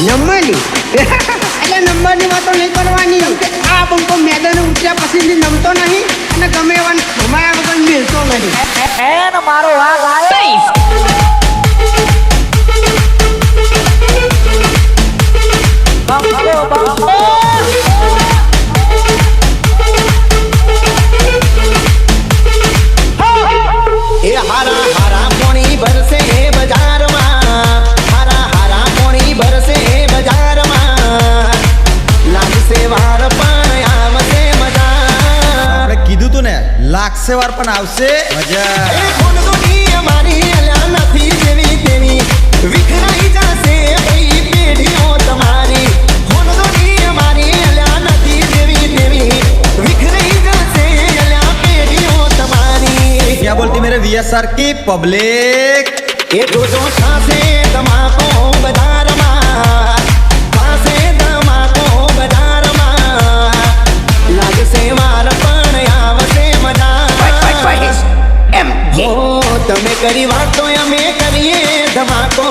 નંબરની એટલે નંબરની વાતો નહીં કરવાની. આ બંકો મેદાને ઉતર્યા પછી નમતો નહીં અને ગમે એવા અમારા વગર મિલતો નહીં. એને મારો વાઘ આવ્યો. એ હારા હારા પોણી ભરશે બજારમાં, હારા હારા પોણી ભરશે બજારમાં, લાગશે વાર પણ આવશે મજા. આપણે કીધું તું ને લાગશે વાર પણ આવશે મજા. એ ખૂન દુનિયા મારી અલ્યા નથી જેવી તેવી, વિખરાઈ જશે ભાઈ પેઢીઓ તમારી. ખૂન દુનિયા મારી અલ્યા નથી જેવી તેવી, વિખરાઈ જશે અલ્યા પેઢીઓ તમારી. क्या बोलती मेरे वीएसआर की पब्लिक? એ જોજો થાશે તમાકો બજારમાં, થાશે તમાકો બજારમાં, લાગશે વાર પણ આવશે મજા. હો તમે કરી વાતો અમે કરીએ ધમાકો,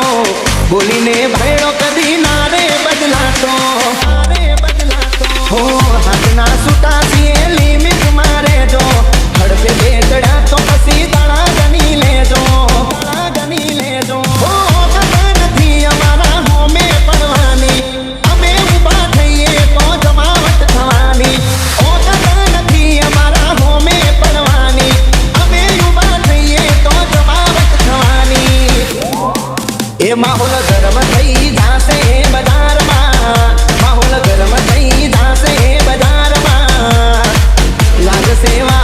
બોલીને ભેળો કદી ના રે બદલાતો. હો હાથના છૂટા છીએ લિમિટ મારે જો, હડપે બેચડ્યા તો પછી દાણા ગણી લેજો, દાણા ગણી લેજો. હો કથા નથી અમારા હોમે પડવાની, અમે ઊભા થઈએ તો જમાવટ થવાની. ઓ કથા નથી અમારા હોમે પડવાની, અમે ઊભા થઈએ તો જમાવટ થવાની. એ માહોલ ગરમ થઈ જાશે બજારમાં, માહોલ ગરમ થઈ જાશે બજારમાં, લાગશે વાર